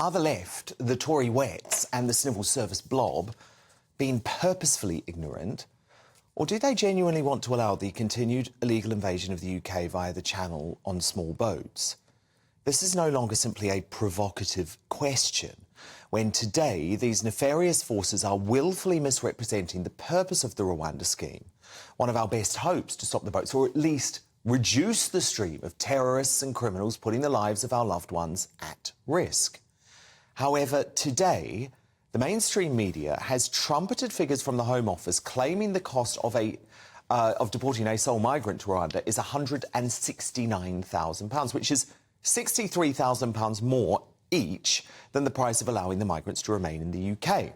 Are the left, the Tory wets and the civil service blob being purposefully ignorant, or do they genuinely want to allow the continued illegal invasion of the UK via the Channel on small boats? This is no longer simply a provocative question, when today these nefarious forces are willfully misrepresenting the purpose of the Rwanda scheme, one of our best hopes to stop the boats, or at least reduce the stream of terrorists and criminals putting the lives of our loved ones at risk. However, today, the mainstream media has trumpeted figures from the Home Office claiming the cost of deporting a sole migrant to Rwanda is £169,000, which is £63,000 more each than the price of allowing the migrants to remain in the UK.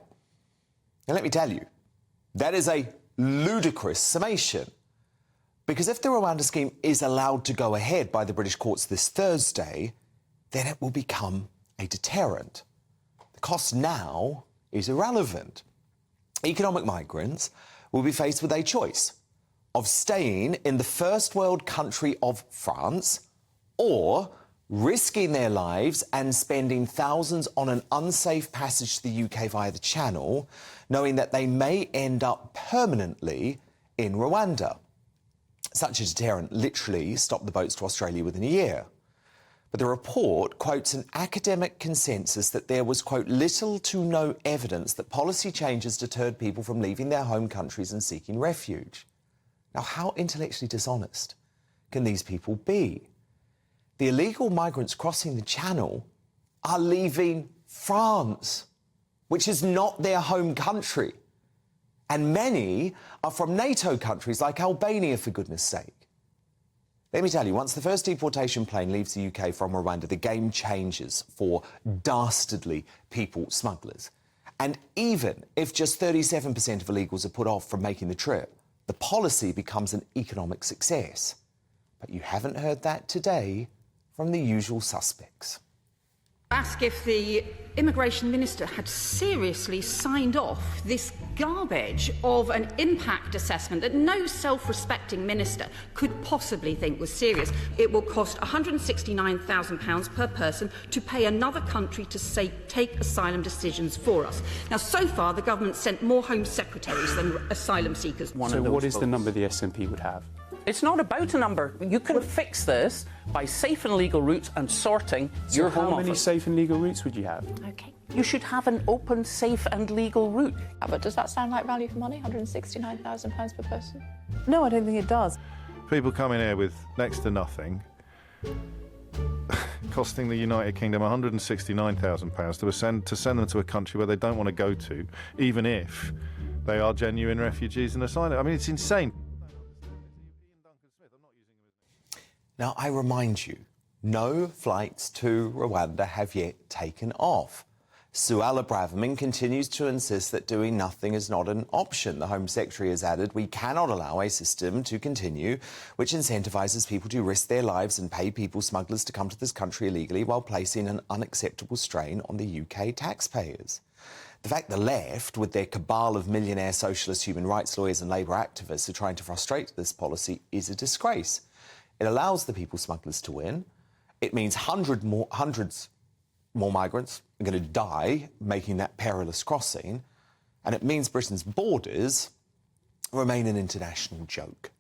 Now, let me tell you, that is a ludicrous summation. Because if the Rwanda scheme is allowed to go ahead by the British courts this Thursday, then it will become a deterrent. The cost now is irrelevant. Economic migrants will be faced with a choice of staying in the first world country of France or risking their lives and spending thousands on an unsafe passage to the UK via the Channel, knowing that they may end up permanently in Rwanda. Such a deterrent literally stopped the boats to Australia within a year. But the report quotes an academic consensus that there was, quote, little to no evidence that policy changes deterred people from leaving their home countries and seeking refuge. Now, how intellectually dishonest can these people be? The illegal migrants crossing the Channel are leaving France, which is not their home country. And many are from NATO countries like Albania, for goodness sake. Let me tell you, once the first deportation plane leaves the UK from Rwanda, the game changes for dastardly people smugglers. And even if just 37% of illegals are put off from making the trip, the policy becomes an economic success. But you haven't heard that today from the usual suspects. Ask if the immigration minister had seriously signed off this garbage of an impact assessment that no self-respecting minister could possibly think was serious. It will cost £169,000 per person to pay another country to take asylum decisions for us. Now, so far, the government sent more Home Secretaries than asylum seekers. So what is the number the SNP would have? It's not about a number. You can fix this by safe and legal routes and sorting your Home Office. How many safe and legal routes would you have? OK. You should have an open, safe and legal route. But does that sound like value for money, £169,000 per person? No, I don't think it does. People coming here with next to nothing, costing the United Kingdom £169,000 to send them to a country where they don't want to go to, even if they are genuine refugees and asylum. I mean, it's insane. Now, I remind you, no flights to Rwanda have yet taken off. Suella Braverman continues to insist that doing nothing is not an option. The Home Secretary has added, we cannot allow a system to continue which incentivises people to risk their lives and pay people smugglers to come to this country illegally while placing an unacceptable strain on the UK taxpayers. The fact the left, with their cabal of millionaire socialist human rights lawyers and Labour activists, are trying to frustrate this policy is a disgrace. It allows the people smugglers to win. It means hundreds more migrants are going to die making that perilous crossing. And it means Britain's borders remain an international joke.